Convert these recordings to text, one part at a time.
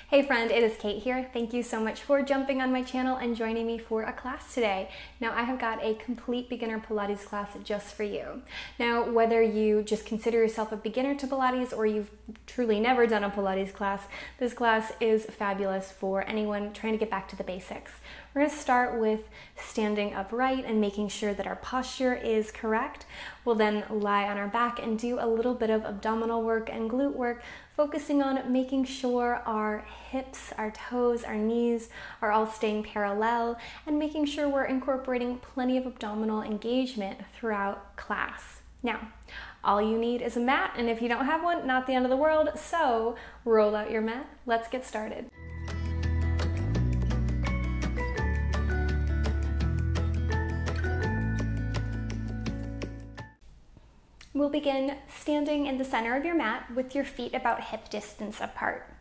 Hey friend, it is Kate here. Thank you so much for jumping on my channel and joining me for a class today. Now I have got a complete beginner Pilates class just for you. Now whether you just consider yourself a beginner to Pilates or you've truly never done a Pilates class, this class is fabulous for anyone trying to get back to the basics. We're going to start with standing upright and making sure that our posture is correct. We'll then lie on our back and do a little bit of abdominal work and glute work, focusing on making sure our hips, our toes, our knees are all staying parallel and making sure we're incorporating plenty of abdominal engagement throughout class. Now, all you need is a mat, and if you don't have one, not the end of the world, so roll out your mat. Let's get started. We'll begin standing in the center of your mat with your feet about hip distance apart.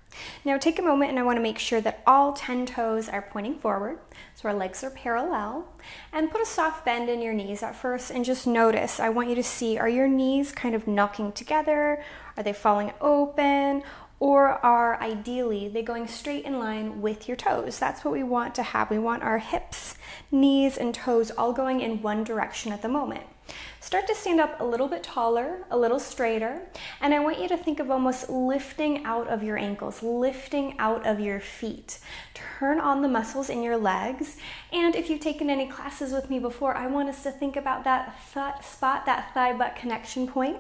Now take a moment and I want to make sure that all 10 toes are pointing forward, so our legs are parallel, and put a soft bend in your knees at first and just notice. I want you to see, are your knees kind of knocking together? Are they falling open? Or are ideally they going straight in line with your toes? That's what we want to have. We want our hips, knees, and toes all going in one direction at the moment. Start to stand up a little bit taller, a little straighter, and I want you to think of almost lifting out of your ankles, lifting out of your feet. Turn on the muscles in your legs, and if you've taken any classes with me before, I want us to think about that spot, that thigh-butt connection point.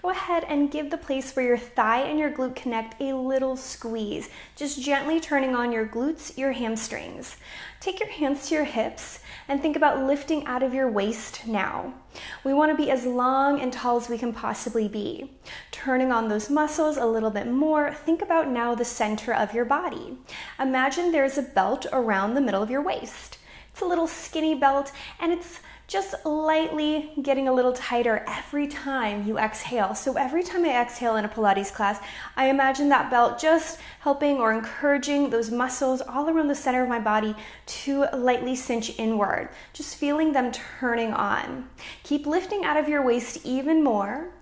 Go ahead and give the place where your thigh and your glute connect a little squeeze, just gently turning on your glutes, your hamstrings. Take your hands to your hips and think about lifting out of your waist now. We want to be as long and tall as we can possibly be. Turning on those muscles a little bit more, think about now the center of your body. Imagine there's a belt around the middle of your waist. It's a little skinny belt and it's just lightly getting a little tighter every time you exhale. So every time I exhale in a Pilates class, I imagine that belt just helping or encouraging those muscles all around the center of my body to lightly cinch inward, just feeling them turning on. Keep lifting out of your waist even more.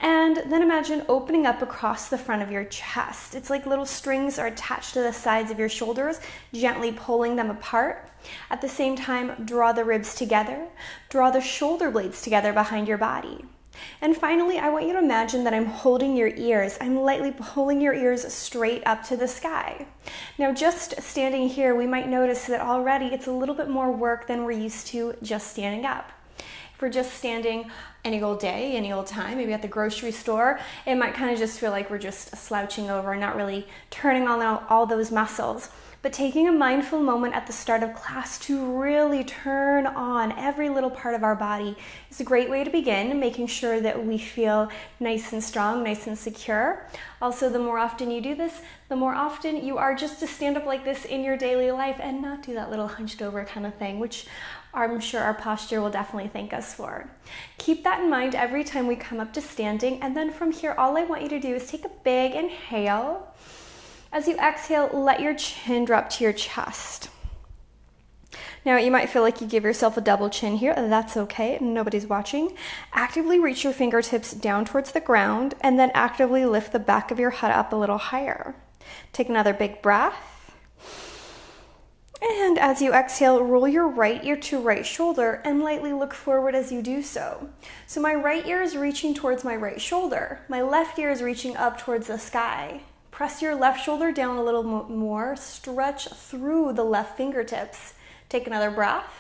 And then imagine opening up across the front of your chest. It's like little strings are attached to the sides of your shoulders, gently pulling them apart. At the same time, draw the ribs together, draw the shoulder blades together behind your body. And finally, I want you to imagine that I'm holding your ears. I'm lightly pulling your ears straight up to the sky. Now, just standing here, we might notice that already it's a little bit more work than we're used to just standing up. If we're just standing any old day, any old time, maybe at the grocery store, it might kind of just feel like we're just slouching over, not really turning on all those muscles. But taking a mindful moment at the start of class to really turn on every little part of our body is a great way to begin, making sure that we feel nice and strong, nice and secure. Also, the more often you do this, the more often you are just to stand up like this in your daily life and not do that little hunched over kind of thing, which I'm sure our posture will definitely thank us for. Keep that in mind every time we come up to standing, and then from here, all I want you to do is take a big inhale. As you exhale, let your chin drop to your chest. Now, you might feel like you give yourself a double chin here. That's okay. Nobody's watching. Actively reach your fingertips down towards the ground, and then actively lift the back of your head up a little higher. Take another big breath. And as you exhale, roll your right ear to right shoulder and lightly look forward as you do so. So my right ear is reaching towards my right shoulder. My left ear is reaching up towards the sky. Press your left shoulder down a little more. Stretch through the left fingertips. Take another breath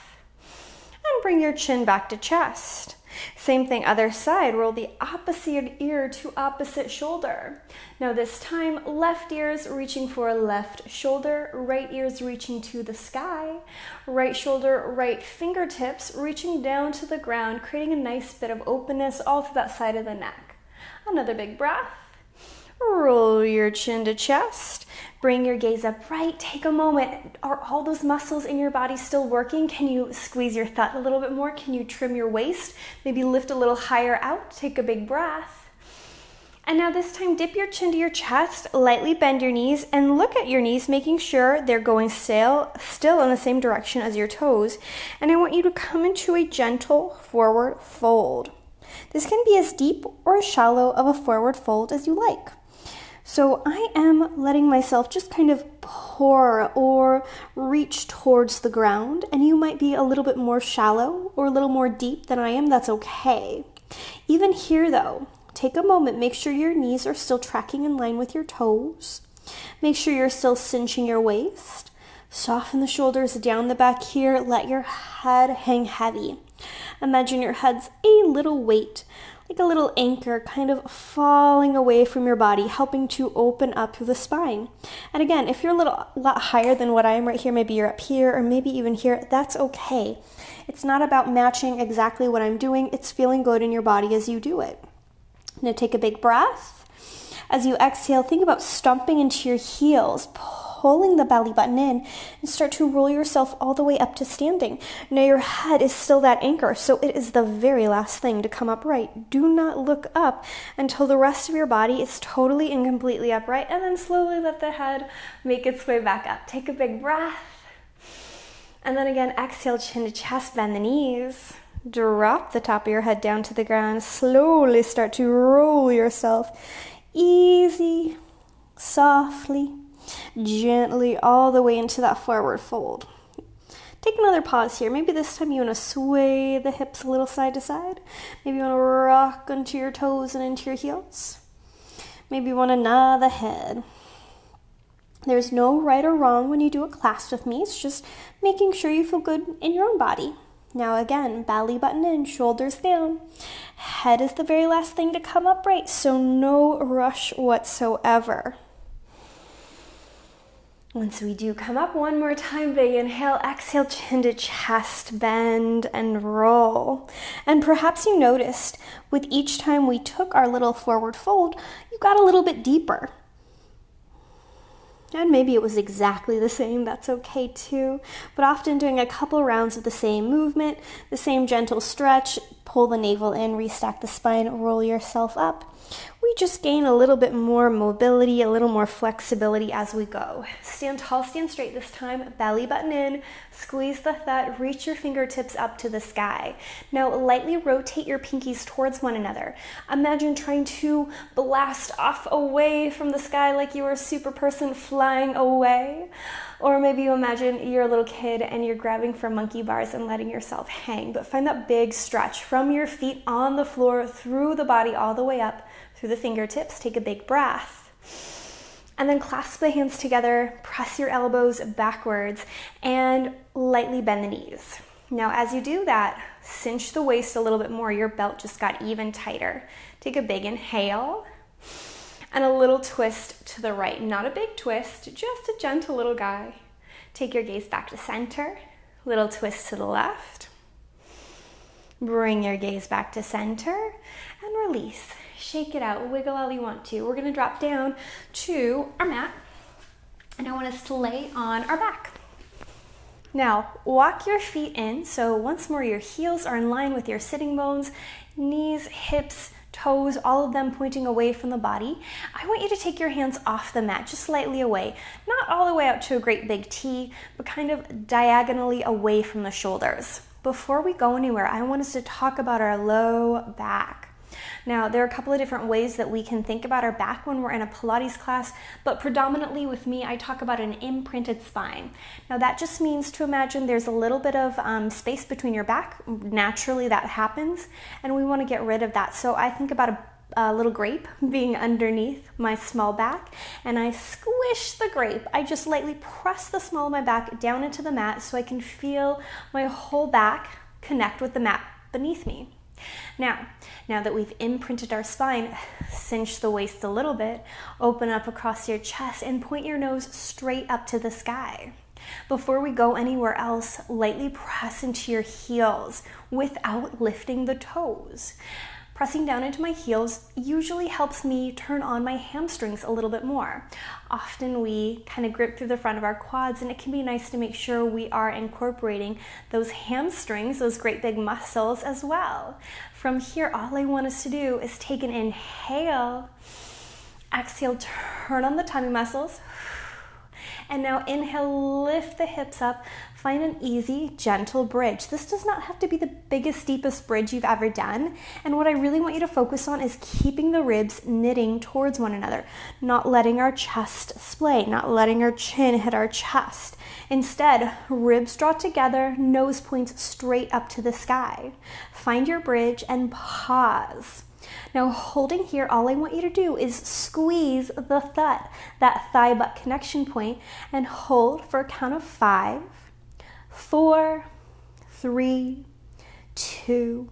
and bring your chin back to chest. Same thing, other side. Roll the opposite ear to opposite shoulder. Now this time, left ear is reaching for left shoulder, right ear is reaching to the sky, right shoulder, right fingertips reaching down to the ground, creating a nice bit of openness all through that side of the neck. Another big breath. Roll your chin to chest. Bring your gaze upright. Take a moment. Are all those muscles in your body still working? Can you squeeze your thigh a little bit more? Can you trim your waist? Maybe lift a little higher out. Take a big breath. And now this time, dip your chin to your chest, lightly bend your knees, and look at your knees, making sure they're going still in the same direction as your toes. And I want you to come into a gentle forward fold. This can be as deep or as shallow of a forward fold as you like. So I am letting myself just kind of pour or reach towards the ground, and you might be a little bit more shallow or a little more deep than I am. That's okay. Even here though, take a moment, make sure your knees are still tracking in line with your toes. Make sure you're still cinching your waist. Soften the shoulders down the back here. Let your head hang heavy. Imagine your head's a little weight, like a little anchor kind of falling away from your body, helping to open up through the spine. And again, if you're a lot higher than what I am right here, maybe you're up here or maybe even here, that's okay. It's not about matching exactly what I'm doing. It's feeling good in your body as you do it. Now take a big breath. As you exhale, think about stomping into your heels, pulling the belly button in, and start to roll yourself all the way up to standing. Now your head is still that anchor, so it is the very last thing to come upright. Do not look up until the rest of your body is totally and completely upright, and then slowly let the head make its way back up. Take a big breath. And then again, exhale, chin to chest, bend the knees. Drop the top of your head down to the ground. Slowly start to roll yourself easy, softly, gently all the way into that forward fold. Take another pause here. Maybe this time you want to sway the hips a little side to side. Maybe you want to rock onto your toes and into your heels. Maybe you want to nod the head. There's no right or wrong when you do a class with me. It's just making sure you feel good in your own body. Now again, belly button in, shoulders down. Head is the very last thing to come upright, so no rush whatsoever. Once we do come up, one more time, big inhale, exhale, chin to chest, bend and roll. And perhaps you noticed with each time we took our little forward fold, you got a little bit deeper. And maybe it was exactly the same, that's okay too. But often doing a couple rounds of the same movement, the same gentle stretch, pull the navel in, restack the spine, roll yourself up. We just gain a little bit more mobility, a little more flexibility as we go. Stand tall, stand straight this time, belly button in, squeeze the thud, reach your fingertips up to the sky. Now lightly rotate your pinkies towards one another. Imagine trying to blast off away from the sky like you were a super person flying away. Or maybe you imagine you're a little kid and you're grabbing for monkey bars and letting yourself hang. But find that big stretch from your feet on the floor, through the body, all the way up, through the fingertips. Take a big breath. And then clasp the hands together, press your elbows backwards, and lightly bend the knees. Now as you do that, cinch the waist a little bit more. Your belt just got even tighter. Take a big inhale. And a little twist to the right. Not a big twist, just a gentle little guy. Take your gaze back to center. Little twist to the left. Bring your gaze back to center and release. Shake it out, wiggle all you want to. We're gonna drop down to our mat and I want us to lay on our back. Now, walk your feet in. So once more, your heels are in line with your sitting bones, knees, hips, toes, all of them pointing away from the body. I want you to take your hands off the mat, just slightly away. Not all the way out to a great big T, but kind of diagonally away from the shoulders. Before we go anywhere, I want us to talk about our low back. Now, there are a couple of different ways that we can think about our back when we're in a Pilates class, but predominantly with me, I talk about an imprinted spine. Now, that just means to imagine there's a little bit of space between your back. Naturally, that happens, and we want to get rid of that. So I think about a little grape being underneath my small back, and I squish the grape. I just lightly press the small of my back down into the mat so I can feel my whole back connect with the mat beneath me. Now that we've imprinted our spine, cinch the waist a little bit, open up across your chest, and point your nose straight up to the sky. Before we go anywhere else, lightly press into your heels without lifting the toes. Pressing down into my heels usually helps me turn on my hamstrings a little bit more. Often we kind of grip through the front of our quads, and it can be nice to make sure we are incorporating those hamstrings, those great big muscles as well. From here, all I want us to do is take an inhale, exhale, turn on the tummy muscles, And now inhale, lift the hips up. Find an easy, gentle bridge. This does not have to be the biggest, deepest bridge you've ever done. And what I really want you to focus on is keeping the ribs knitting towards one another, not letting our chest splay, not letting our chin hit our chest. Instead, ribs draw together, nose points straight up to the sky. Find your bridge and pause. Now, holding here, all I want you to do is squeeze the thigh, that thigh-butt connection point, and hold for a count of 5, 4, 3, 2,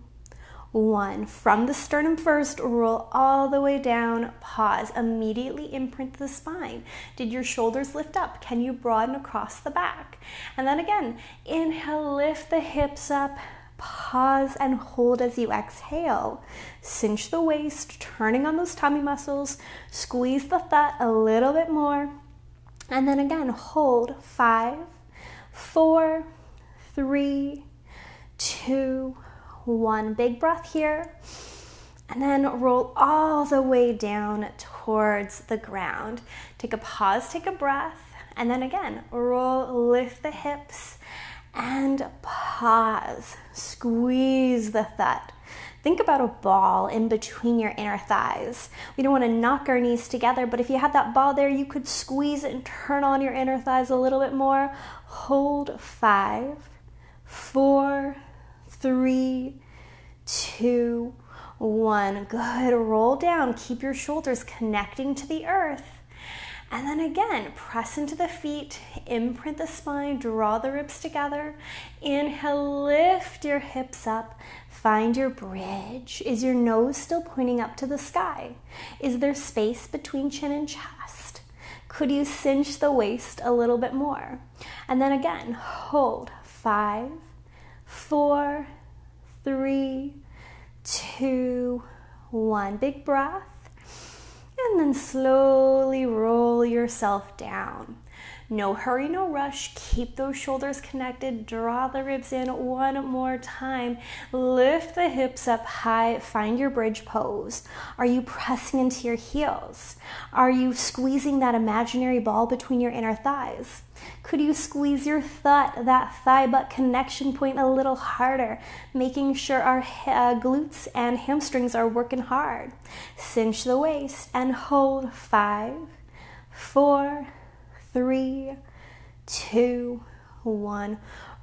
1. From the sternum first, roll all the way down, pause, immediately imprint the spine. Did your shoulders lift up? Can you broaden across the back? And then again, inhale, lift the hips up, pause and hold as you exhale. Cinch the waist, turning on those tummy muscles, squeeze the thigh a little bit more, and then again, hold 5, 4, 3, 2, 1. Big breath here, and then roll all the way down towards the ground. Take a pause, take a breath, and then again, roll, lift the hips, and pause. Squeeze the thigh. Think about a ball in between your inner thighs. We don't want to knock our knees together, but if you had that ball there, you could squeeze it and turn on your inner thighs a little bit more. Hold 5, 4, 3, 2, 1. Good. Roll down. Keep your shoulders connecting to the earth. And then again, press into the feet, imprint the spine, draw the ribs together. Inhale, lift your hips up, find your bridge. Is your nose still pointing up to the sky? Is there space between chin and chest? Could you cinch the waist a little bit more? And then again, hold 5, 4, 3, 2, 1. Big breath. And then slowly roll yourself down. No hurry, no rush. Keep those shoulders connected. Draw the ribs in one more time. Lift the hips up high. Find your bridge pose. Are you pressing into your heels? Are you squeezing that imaginary ball between your inner thighs? Could you squeeze your that thigh-butt connection point a little harder, making sure our glutes and hamstrings are working hard? Cinch the waist and hold 5, 4, 3, 2, 1.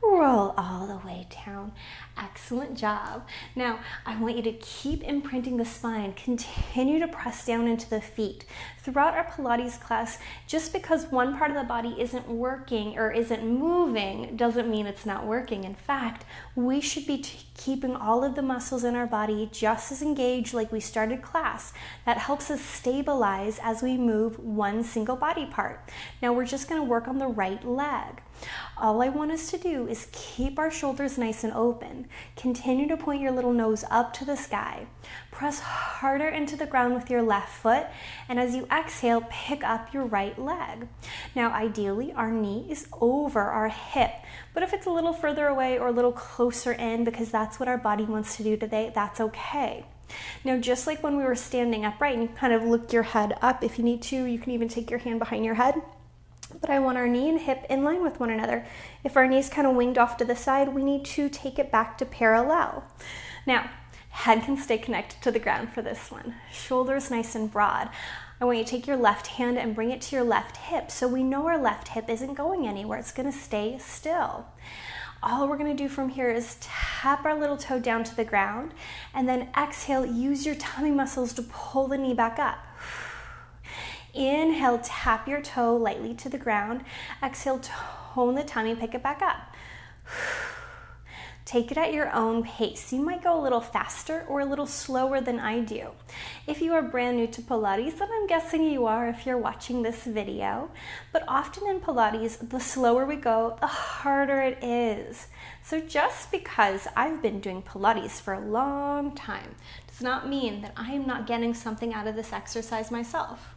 Roll all the way down. Excellent job. Now, I want you to keep imprinting the spine. Continue to press down into the feet. Throughout our Pilates class, just because one part of the body isn't working or isn't moving doesn't mean it's not working. In fact, we should be keeping all of the muscles in our body just as engaged like we started class. That helps us stabilize as we move one single body part. Now, we're just going to work on the right leg. All I want us to do is keep our shoulders nice and open. Continue to point your little nose up to the sky. Press harder into the ground with your left foot, and as you exhale, pick up your right leg. Now, ideally, our knee is over our hip, but if it's a little further away or a little closer in, because that's what our body wants to do today, that's okay. Now, just like when we were standing upright and you kind of look your head up, if you need to, you can even take your hand behind your head. But I want our knee and hip in line with one another. If our knee's kind of winged off to the side, we need to take it back to parallel. Now, head can stay connected to the ground for this one. Shoulders nice and broad. I want you to take your left hand and bring it to your left hip so we know our left hip isn't going anywhere. It's going to stay still. All we're going to do from here is tap our little toe down to the ground and then exhale, use your tummy muscles to pull the knee back up. Inhale, tap your toe lightly to the ground. Exhale, tone the tummy, pick it back up. Take it at your own pace. You might go a little faster or a little slower than I do. If you are brand new to Pilates, and I'm guessing you are if you're watching this video, but often in Pilates, the slower we go, the harder it is. So just because I've been doing Pilates for a long time does not mean that I am not getting something out of this exercise myself.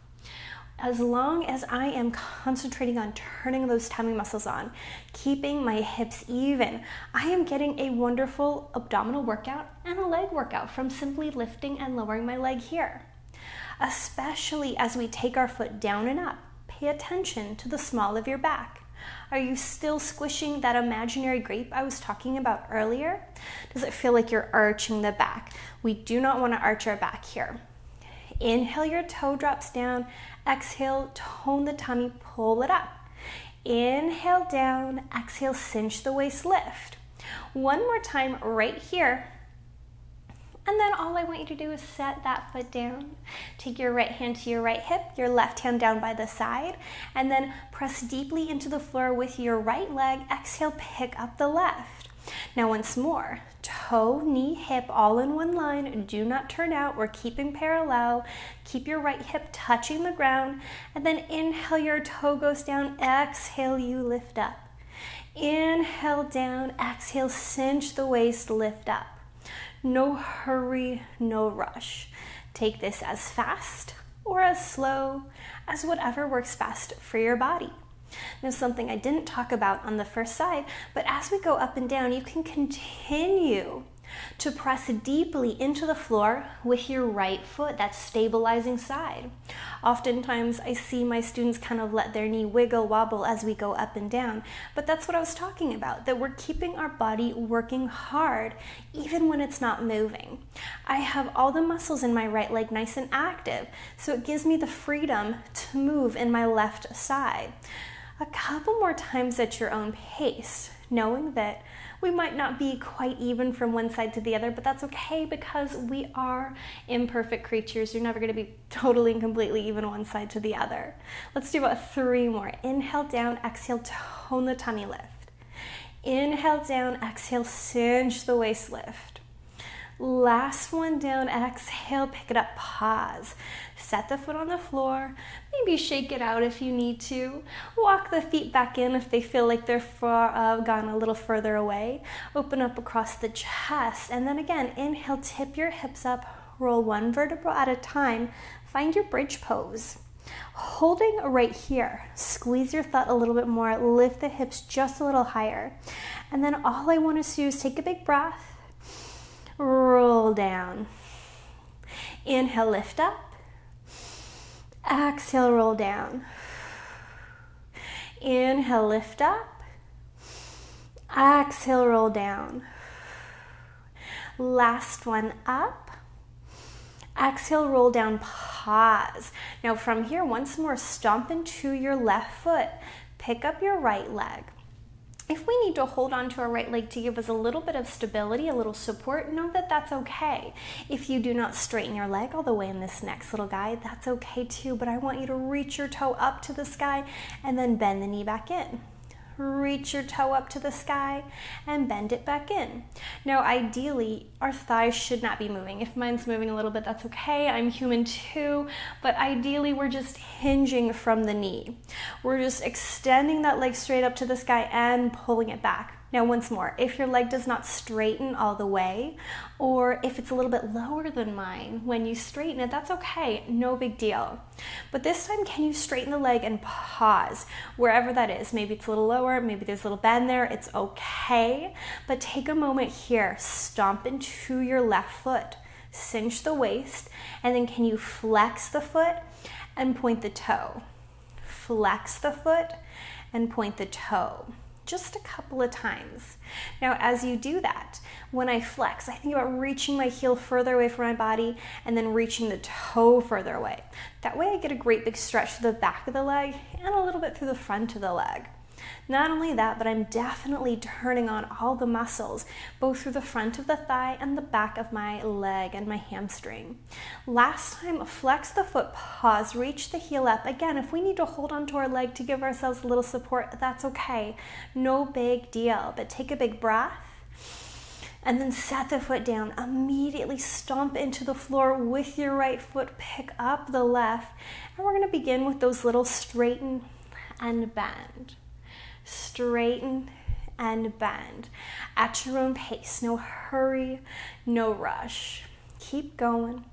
As long as I am concentrating on turning those tummy muscles on, keeping my hips even, I am getting a wonderful abdominal workout and a leg workout from simply lifting and lowering my leg here. Especially as we take our foot down and up, pay attention to the small of your back. Are you still squishing that imaginary grape I was talking about earlier? Does it feel like you're arching the back? We do not want to arch our back here. Inhale, your toe drops down. Exhale, tone the tummy, pull it up. Inhale down, exhale, cinch the waist, lift. One more time right here. And then all I want you to do is set that foot down. Take your right hand to your right hip, your left hand down by the side, and then press deeply into the floor with your right leg. Exhale, pick up the left. Now once more, toe, knee, hip, all in one line. Do not turn out. We're keeping parallel. Keep your right hip touching the ground. And then inhale, your toe goes down. Exhale, you lift up. Inhale down. Exhale, cinch the waist, lift up. No hurry, no rush. Take this as fast or as slow as whatever works best for your body. Now, something I didn't talk about on the first side, but as we go up and down, you can continue to press deeply into the floor with your right foot, that stabilizing side. Oftentimes, I see my students kind of let their knee wiggle, wobble as we go up and down, but that's what I was talking about, that we're keeping our body working hard, even when it's not moving. I have all the muscles in my right leg nice and active, so it gives me the freedom to move in my left side. A couple more times at your own pace, knowing that we might not be quite even from one side to the other, but that's okay because we are imperfect creatures. You're never going to be totally and completely even one side to the other. Let's do about 3 more. Inhale down, exhale, tone the tummy, lift. Inhale down, exhale, cinch the waist, lift. Last one down, exhale, pick it up, pause. Set the foot on the floor, maybe shake it out if you need to. Walk the feet back in if they feel like they're gone a little further away. Open up across the chest, and then again, inhale, tip your hips up, roll one vertebra at a time. Find your bridge pose. Holding right here, squeeze your thigh a little bit more, lift the hips just a little higher. And then all I want us to do is take a big breath. Roll down. Inhale, lift up. Exhale, roll down. Inhale, lift up. Exhale, roll down. Last one, up. Exhale, roll down, pause. Now from here, once more, stomp into your left foot. Pick up your right leg. If we need to hold on to our right leg to give us a little bit of stability, a little support, know that that's okay. If you do not straighten your leg all the way in this next little guy, that's okay too, but I want you to reach your toe up to the sky and then bend the knee back in. Reach your toe up to the sky and bend it back in. Now, ideally, our thighs should not be moving. If mine's moving a little bit, that's okay. I'm human too, but ideally, we're just hinging from the knee. We're just extending that leg straight up to the sky and pulling it back. Now, once more, if your leg does not straighten all the way, or if it's a little bit lower than mine, when you straighten it, that's okay, no big deal. But this time, can you straighten the leg and pause, wherever that is? Maybe it's a little lower, maybe there's a little bend there, it's okay. But take a moment here, stomp into your left foot, cinch the waist, and then can you flex the foot and point the toe? Flex the foot and point the toe. Just a couple of times. Now, as you do that, when I flex, I think about reaching my heel further away from my body and then reaching the toe further away. That way I get a great big stretch to the back of the leg and a little bit through the front of the leg. Not only that, but I'm definitely turning on all the muscles, both through the front of the thigh and the back of my leg and my hamstring. Last time, flex the foot, pause, reach the heel up. Again, if we need to hold onto our leg to give ourselves a little support, that's okay. No big deal, but take a big breath. And then set the foot down. Immediately stomp into the floor with your right foot. Pick up the left. And we're going to begin with those little straighten and bend. Straighten and bend at your own pace. No hurry, no rush. Keep going.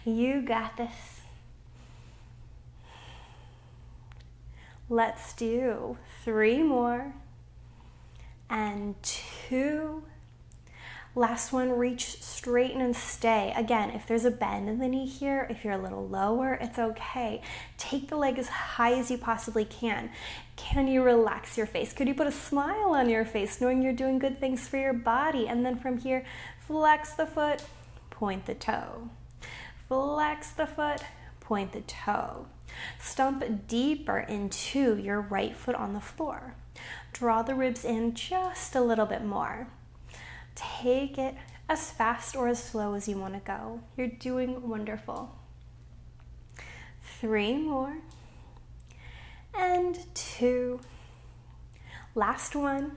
You got this. Let's do 3 more and 2. Last one, reach, straighten, and stay. Again, if there's a bend in the knee here, if you're a little lower, it's okay. Take the leg as high as you possibly can. Can you relax your face? Could you put a smile on your face, knowing you're doing good things for your body? And then from here, flex the foot, point the toe. Flex the foot, point the toe. Stomp deeper into your right foot on the floor. Draw the ribs in just a little bit more. Take it as fast or as slow as you want to go. You're doing wonderful. 3 more. And 2. Last one.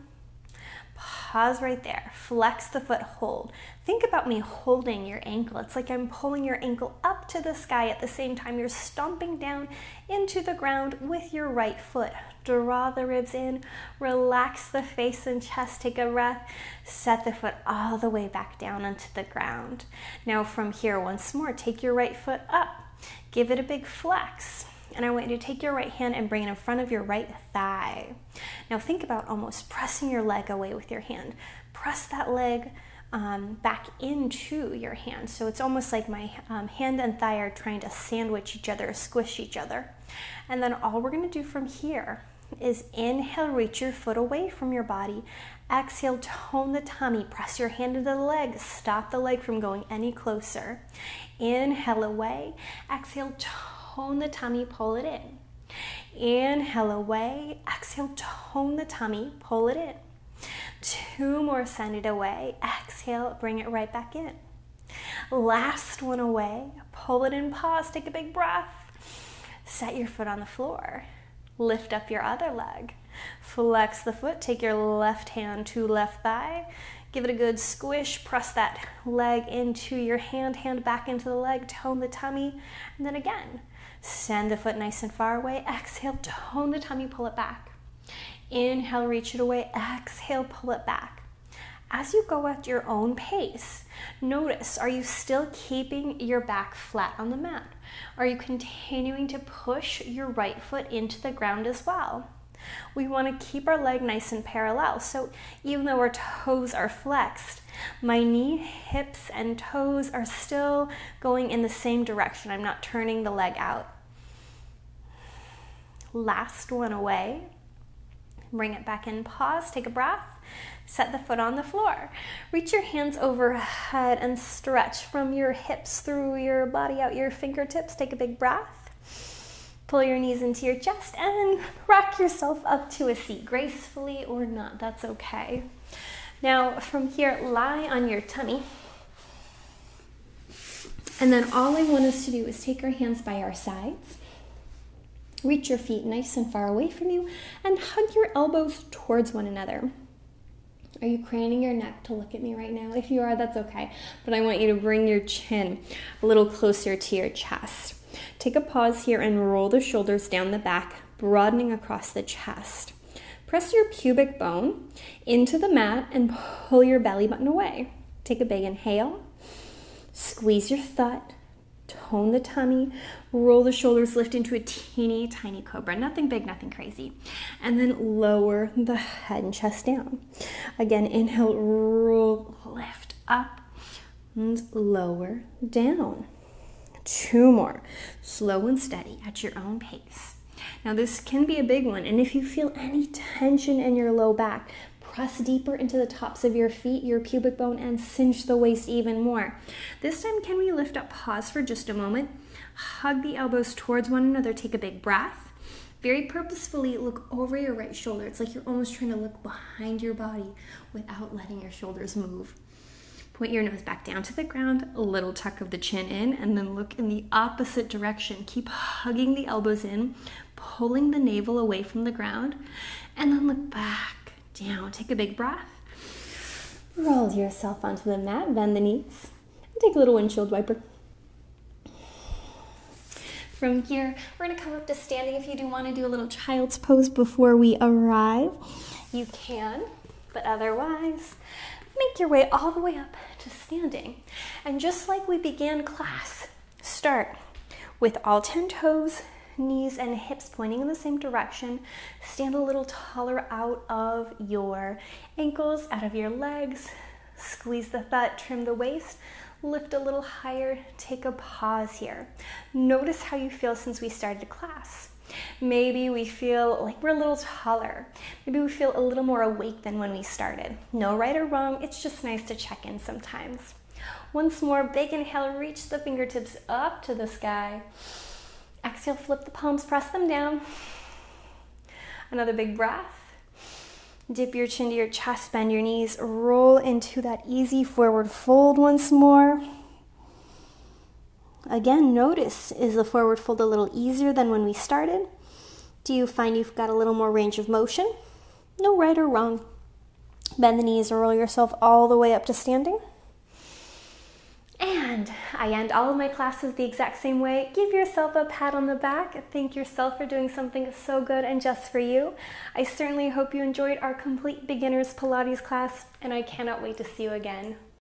Pause right there. Flex the foot, hold. Think about me holding your ankle. It's like I'm pulling your ankle up to the sky at the same time you're stomping down into the ground with your right foot. Draw the ribs in, relax the face and chest, take a breath, set the foot all the way back down onto the ground. Now from here, once more, take your right foot up, give it a big flex. And I want you to take your right hand and bring it in front of your right thigh. Now think about almost pressing your leg away with your hand. Press that leg back into your hand. So it's almost like my hand and thigh are trying to sandwich each other, squish each other. And then all we're going to do from here is inhale, reach your foot away from your body. Exhale, tone the tummy. Press your hand into the leg. Stop the leg from going any closer. Inhale away. Exhale, tone the tummy, pull it in. Inhale away. Exhale, tone the tummy, pull it in. 2 more, send it away. Exhale, bring it right back in. Last one away. Pull it in, pause, take a big breath. Set your foot on the floor. Lift up your other leg. Flex the foot, take your left hand to left thigh. Give it a good squish, press that leg into your hand, hand back into the leg, tone the tummy, and then again, send the foot nice and far away. Exhale, tone the tummy, pull it back. Inhale, reach it away. Exhale, pull it back. As you go at your own pace, notice, are you still keeping your back flat on the mat? Are you continuing to push your right foot into the ground as well? We want to keep our leg nice and parallel. So even though our toes are flexed, my knee, hips, and toes are still going in the same direction. I'm not turning the leg out. Last one away. Bring it back in, pause, take a breath. Set the foot on the floor. Reach your hands overhead and stretch from your hips through your body out your fingertips. Take a big breath. Pull your knees into your chest and rock yourself up to a seat, gracefully or not, that's okay. Now from here, lie on your tummy. And then all I want us to do is take our hands by our sides. Reach your feet nice and far away from you and hug your elbows towards one another. Are you craning your neck to look at me right now? If you are, that's okay. But I want you to bring your chin a little closer to your chest. Take a pause here and roll the shoulders down the back, broadening across the chest. Press your pubic bone into the mat and pull your belly button away. Take a big inhale. Squeeze your thud. Tone the tummy, roll the shoulders, lift into a teeny tiny cobra. Nothing big, nothing crazy. And then lower the head and chest down. Again, inhale, roll, lift up, and lower down. 2 more, slow and steady at your own pace. Now this can be a big one, and if you feel any tension in your low back, press deeper into the tops of your feet, your pubic bone, and cinch the waist even more. This time, can we lift up, pause for just a moment, hug the elbows towards one another, take a big breath. Very purposefully look over your right shoulder. It's like you're almost trying to look behind your body without letting your shoulders move. Point your nose back down to the ground, a little tuck of the chin in, and then look in the opposite direction. Keep hugging the elbows in, pulling the navel away from the ground, and then look back down. Take a big breath. Roll yourself onto the mat, bend the knees, and take a little windshield wiper. From here, we're going to come up to standing. If you do want to do a little child's pose before we arrive, you can, but otherwise, make your way all the way up to standing. And just like we began class, start with all 10 toes, knees and hips pointing in the same direction. Stand a little taller out of your ankles, out of your legs. Squeeze the butt, trim the waist, lift a little higher, take a pause here. Notice how you feel since we started class. Maybe we feel like we're a little taller. Maybe we feel a little more awake than when we started. No right or wrong, it's just nice to check in sometimes. Once more, big inhale, reach the fingertips up to the sky. Exhale, flip the palms, press them down. Another big breath. Dip your chin to your chest, bend your knees, roll into that easy forward fold once more. Again, notice, is the forward fold a little easier than when we started? Do you find you've got a little more range of motion? No right or wrong. Bend the knees and roll yourself all the way up to standing. And I end all of my classes the exact same way. Give yourself a pat on the back. Thank yourself for doing something so good and just for you. I certainly hope you enjoyed our complete beginners Pilates class, and I cannot wait to see you again.